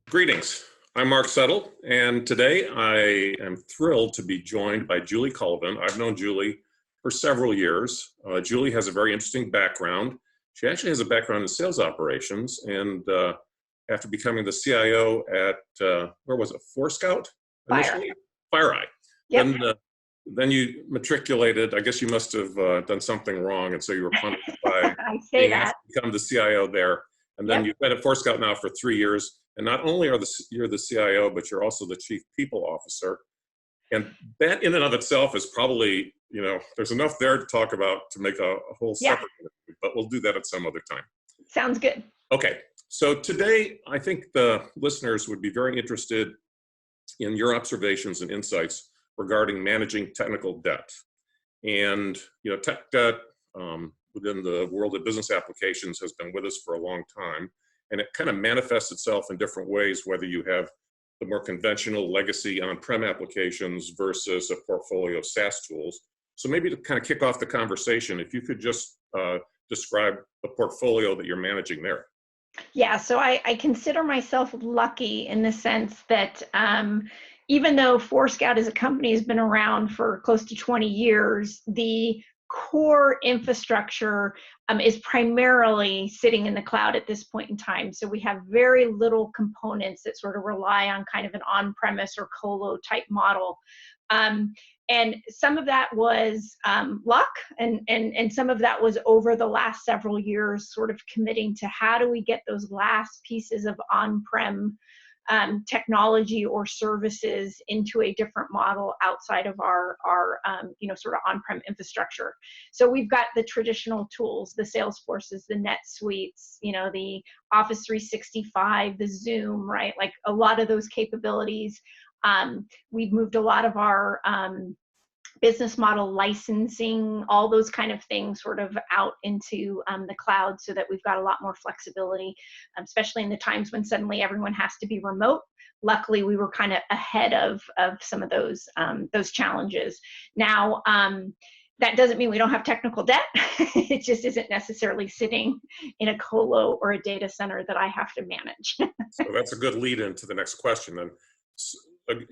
Greetings. I'm Mark Settle, and today I am thrilled to be joined by Julie Cullivan. I've known Julie for several years. Julie has a very interesting background. She actually has a background in sales operations, and after becoming the CIO at, where was it, Forescout initially? FireEye. Yep. Then you matriculated. I guess you must have done something wrong, and so you were punished by I say being that. asked to become the CIO there. And then Yep. you've been at Forescout now for 3 years. And not only are you're the CIO, but you're also the Chief People Officer. And that in and of itself is probably, there's enough there to talk about to make a whole separate interview, but we'll do that at some other time. Sounds good. Okay, so today I think the listeners would be very interested in your observations and insights regarding managing technical debt. And, tech debt within the world of business applications has been with us for a long time. And it kind of manifests itself in different ways, whether you have the more conventional legacy on-prem applications versus a portfolio of SaaS tools. So maybe to kind of kick off the conversation, if you could just describe the portfolio that you're managing there. Yeah, so I consider myself lucky in the sense that even though Forescout as a company has been around for close to 20 years, the core infrastructure is primarily sitting in the cloud at this point in time. So we have very little components that sort of rely on kind of an on-premise or colo type model. And some of that was luck, and some of that was over the last several years sort of committing to how do we get those last pieces of on-prem technology or services into a different model outside of our sort of on-prem infrastructure. So we've got the traditional tools, the Salesforces, the NetSuites, the Office 365, the Zoom, right? Like a lot of those capabilities. We've moved a lot of our business model licensing, all those kind of things sort of out into the cloud so that we've got a lot more flexibility, especially in the times when suddenly everyone has to be remote. Luckily, we were kind of ahead of some of those challenges. Now, that doesn't mean we don't have technical debt. It just isn't necessarily sitting in a colo or a data center that I have to manage. So that's a good lead into the next question then.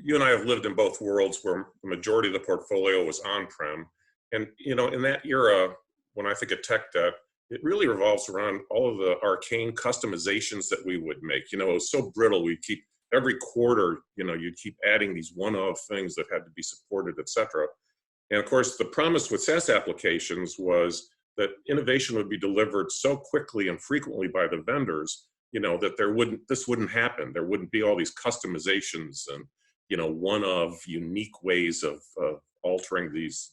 You and I have lived in both worlds where the majority of the portfolio was on-prem. And, in that era, when I think of tech debt, it really revolves around all of the arcane customizations that we would make. It was so brittle. We keep every quarter, you'd keep adding these one-off things that had to be supported, et cetera. And of course, the promise with SaaS applications was that innovation would be delivered so quickly and frequently by the vendors, that this wouldn't happen. There wouldn't be all these customizations and one of unique ways of altering these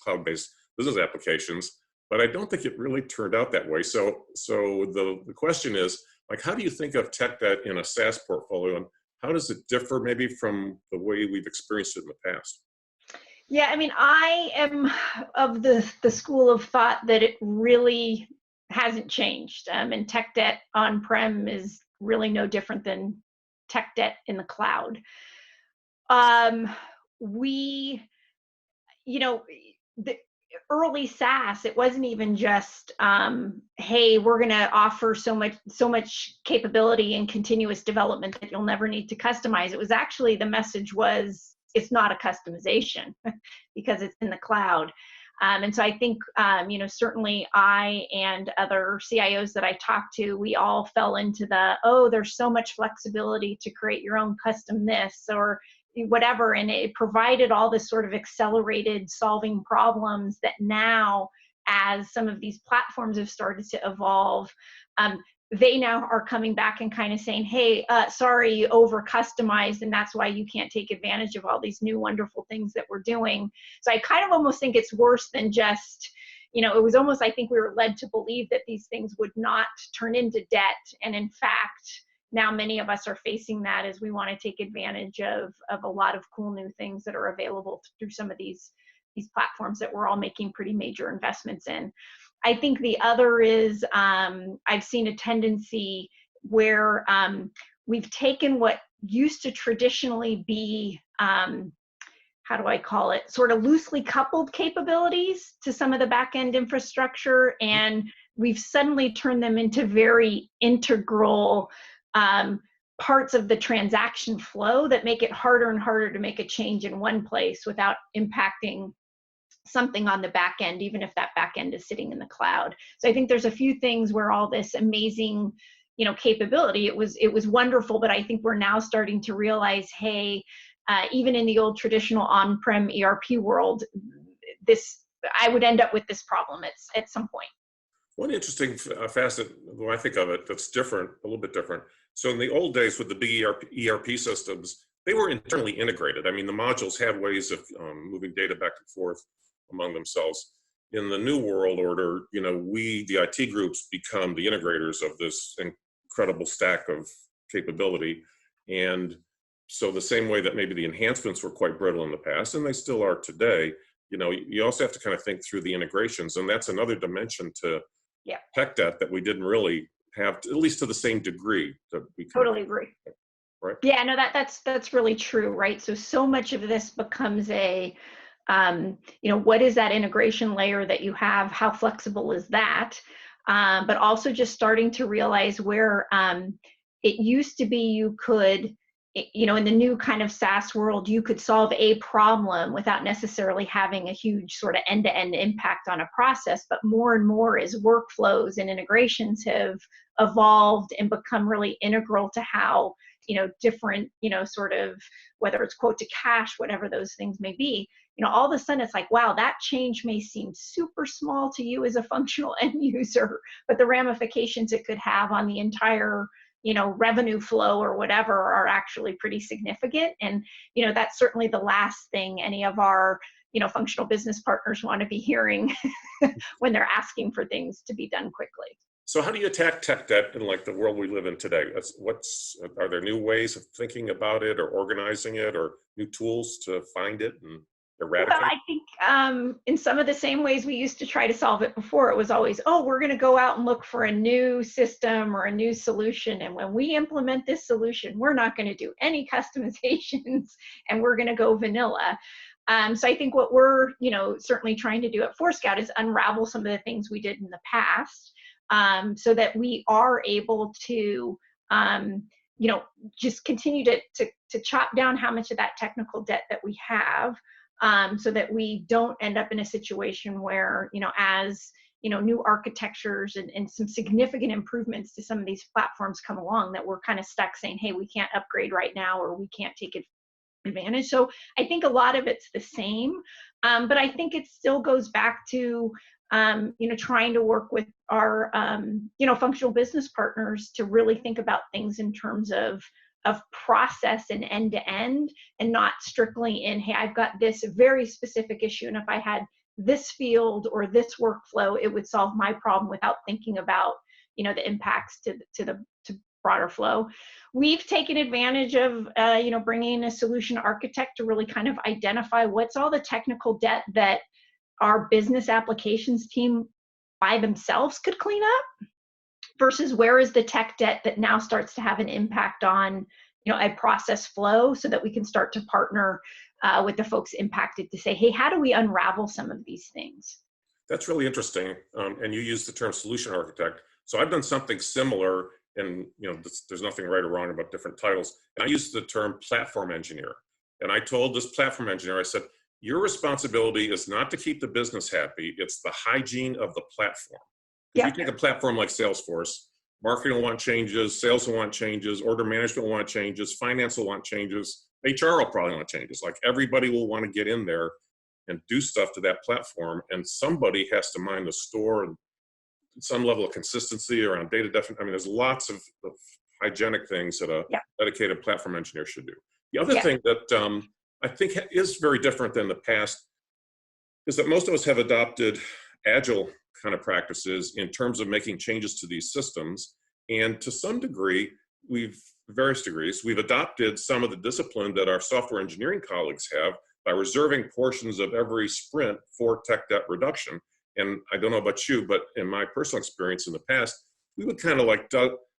cloud-based business applications. But I don't think it really turned out that way. So the question is, like, how do you think of tech debt in a SaaS portfolio, and how does it differ maybe from the way we've experienced it in the past? Yeah, I mean, I am of the school of thought that it really hasn't changed. And tech debt on-prem is really no different than tech debt in the cloud. The early SaaS, it wasn't even just, hey, we're going to offer so much capability and continuous development that you'll never need to customize. It was actually, the message was, it's not a customization because it's in the cloud. And so I think, certainly I and other CIOs that I talked to, we all fell into there's so much flexibility to create your own custom this or whatever. And it provided all this sort of accelerated solving problems that now, as some of these platforms have started to evolve, they now are coming back and kind of saying, hey, sorry, you over customized, and that's why you can't take advantage of all these new wonderful things that we're doing. So I kind of almost think it's worse than just, it was almost, I think we were led to believe that these things would not turn into debt. And in fact, now many of us are facing that as we want to take advantage of a lot of cool new things that are available through some of these platforms that we're all making pretty major investments in. I think the other is, I've seen a tendency where we've taken what used to traditionally be, how do I call it, sort of loosely coupled capabilities to some of the back-end infrastructure, and we've suddenly turned them into very integral parts of the transaction flow that make it harder and harder to make a change in one place without impacting something on the back end, even if that back end is sitting in the cloud. So I think there's a few things where all this amazing, capability, it was wonderful, but I think we're now starting to realize, hey, even in the old traditional on-prem ERP world, I would end up with this problem at some point. One interesting facet, when I think of it, that's different, a little bit different. So in the old days with the big ERP systems, they were internally integrated. I mean, the modules had ways of moving data back and forth among themselves. In the new world order, we, the IT groups, become the integrators of this incredible stack of capability. And so the same way that maybe the enhancements were quite brittle in the past, and they still are today, you also have to kind of think through the integrations. And that's another dimension to tech debt that we didn't really have, at least to the same degree that we totally agree. Right? Yeah, no, that's really true, right? So much of this becomes a, what is that integration layer that you have? How flexible is that? But also just starting to realize where it used to be you could, in the new kind of SaaS world, you could solve a problem without necessarily having a huge sort of end-to-end impact on a process. But more and more as workflows and integrations have evolved and become really integral to how, different, sort of, whether it's quote to cash, whatever those things may be, all of a sudden it's like, wow, that change may seem super small to you as a functional end user, but the ramifications it could have on the entire revenue flow or whatever are actually pretty significant. And, that's certainly the last thing any of our, functional business partners want to be hearing when they're asking for things to be done quickly. So how do you attack tech debt in like the world we live in today? Are there new ways of thinking about it or organizing it or new tools to find it and eradicate? Well, I think in some of the same ways we used to try to solve it before, it was always, we're going to go out and look for a new system or a new solution. And when we implement this solution, we're not going to do any customizations and we're going to go vanilla. So I think what we're, certainly trying to do at Forescout is unravel some of the things we did in the past so that we are able to, just continue to chop down how much of that technical debt that we have. So that we don't end up in a situation where, as new architectures and some significant improvements to some of these platforms come along, that we're kind of stuck saying, hey, we can't upgrade right now, or we can't take advantage. So I think a lot of it's the same, but I think it still goes back to, trying to work with our, functional business partners to really think about things in terms of process and end to end, and not strictly in, hey, I've got this very specific issue, and if I had this field or this workflow, it would solve my problem, without thinking about, the impacts to broader flow. We've taken advantage of, bringing a solution architect to really kind of identify what's all the technical debt that our business applications team by themselves could clean up, versus where is the tech debt that now starts to have an impact on, a process flow, so that we can start to partner with the folks impacted to say, hey, how do we unravel some of these things? That's really interesting. And you use the term solution architect. So I've done something similar, and there's nothing right or wrong about different titles. And I used the term platform engineer. And I told this platform engineer, I said, your responsibility is not to keep the business happy, it's the hygiene of the platform. If you take a platform like Salesforce, marketing will want changes, sales will want changes, order management will want changes, finance will want changes, HR will probably want changes. Like, everybody will want to get in there and do stuff to that platform, and somebody has to mind the store and some level of consistency around data definition. I mean, there's lots of hygienic things that a dedicated platform engineer should do. The other thing that I think is very different than the past is that most of us have adopted agile kind of practices in terms of making changes to these systems. And to some degree, various degrees, we've adopted some of the discipline that our software engineering colleagues have by reserving portions of every sprint for tech debt reduction. And I don't know about you, but in my personal experience in the past, we would kind of like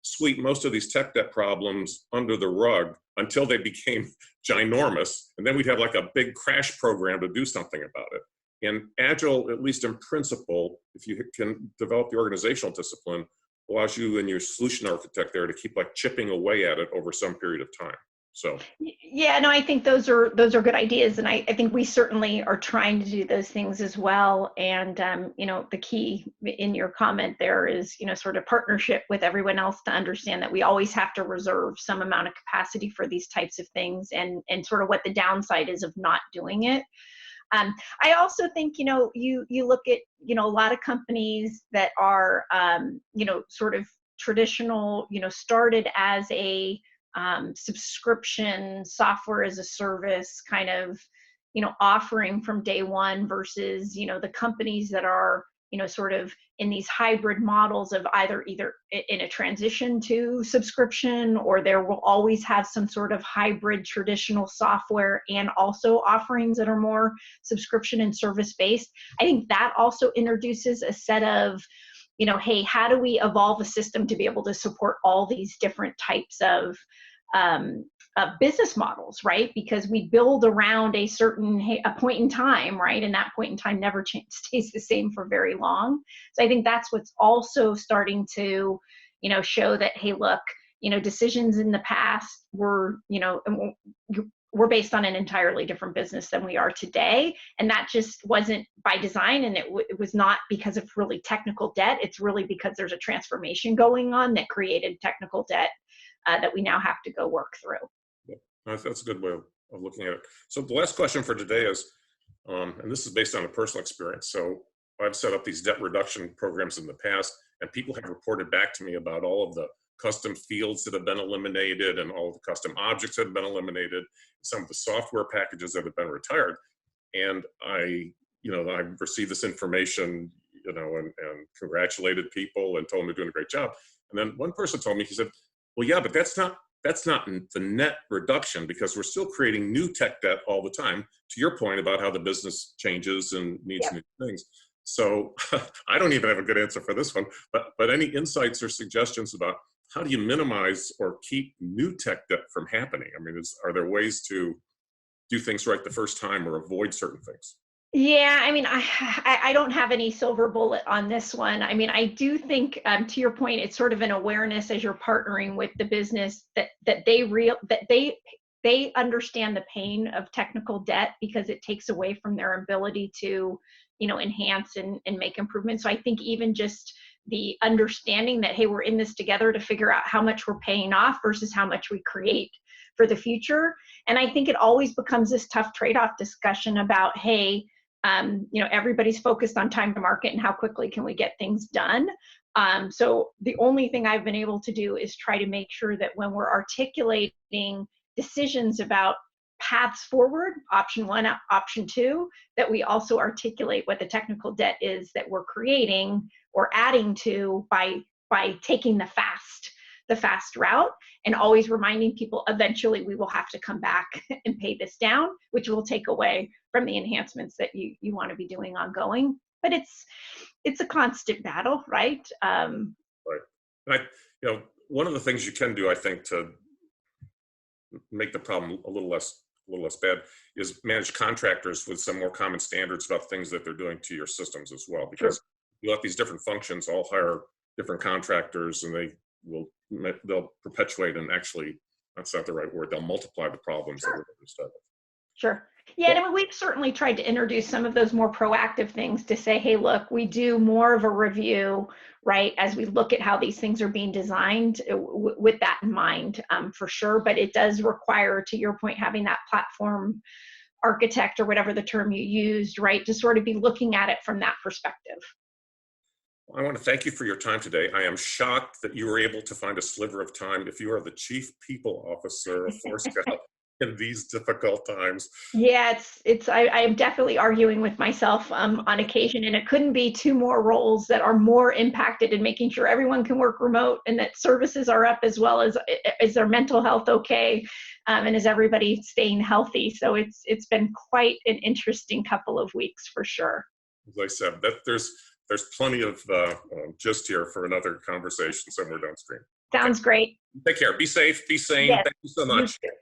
sweep most of these tech debt problems under the rug until they became ginormous. And then we'd have like a big crash program to do something about it. And Agile, at least in principle, if you can develop the organizational discipline, will allows you and your solution architect there to keep like chipping away at it over some period of time. So yeah, no, I think those are good ideas, and I think we certainly are trying to do those things as well. And the key in your comment there is sort of partnership with everyone else to understand that we always have to reserve some amount of capacity for these types of things, and sort of what the downside is of not doing it. I also think you look at a lot of companies that are sort of traditional, started as a subscription software as a service kind of offering from day one versus the companies that are sort of in these hybrid models of either in a transition to subscription, or there will always have some sort of hybrid traditional software and also offerings that are more subscription and service based. I think that also introduces a set of hey, how do we evolve a system to be able to support all these different types of business models, right? Because we build around a certain a point in time, right? And that point in time never stays the same for very long. So I think that's what's also starting to, show that, hey, look, decisions in the past were, we're based on an entirely different business than we are today. And that just wasn't by design. And it was not because of really technical debt. It's really because there's a transformation going on that created technical debt that we now have to go work through. Yeah, that's a good way of looking at it. So the last question for today is, and this is based on a personal experience. So I've set up these debt reduction programs in the past, and people have reported back to me about all of the custom fields that have been eliminated and all of the custom objects that have been eliminated, some of the software packages that have been retired. And I received this information, and congratulated people and told them they're doing a great job. And then one person told me, he said, well, yeah, but that's not the net reduction, because we're still creating new tech debt all the time, to your point about how the business changes and needs new things. So I don't even have a good answer for this one, but any insights or suggestions about how do you minimize or keep new tech debt from happening? I mean, are there ways to do things right the first time or avoid certain things? Yeah, I mean, I don't have any silver bullet on this one. I mean, I do think, to your point, it's sort of an awareness as you're partnering with the business that they understand the pain of technical debt, because it takes away from their ability to, enhance and make improvements. So I think even just the understanding that, hey, we're in this together to figure out how much we're paying off versus how much we create for the future. And I think it always becomes this tough trade-off discussion about, hey, everybody's focused on time to market and how quickly can we get things done. So the only thing I've been able to do is try to make sure that when we're articulating decisions about paths forward, option one, option two, that we also articulate what the technical debt is that we're creating or adding to by taking the fast route, and always reminding people eventually we will have to come back and pay this down, which will take away from the enhancements that you want to be doing ongoing. But it's a constant battle, right? Right. And one of the things you can do, I think, to make the problem a little less bad is manage contractors with some more common standards about things that they're doing to your systems as well, because you let these different functions all hire different contractors, and they'll perpetuate, and actually, that's not the right word, they'll multiply the problems that we're going to start with. Sure. Yeah, and I mean, we've certainly tried to introduce some of those more proactive things to say, hey, look, we do more of a review, right, as we look at how these things are being designed with that in mind, for sure. But it does require, to your point, having that platform architect, or whatever the term you used, right, to sort of be looking at it from that perspective. I want to thank you for your time today. I am shocked that you were able to find a sliver of time if you are the Chief People Officer of Forescout in these difficult times. Yeah, I'm definitely arguing with myself on occasion, and it couldn't be two more roles that are more impacted in making sure everyone can work remote and that services are up, as well as is their mental health okay, and is everybody staying healthy. So it's been quite an interesting couple of weeks for sure. As I said, there's plenty of gist here for another conversation somewhere downstream. Sounds great. Take care. Be safe. Be sane. Yes, Thank you so much. You too.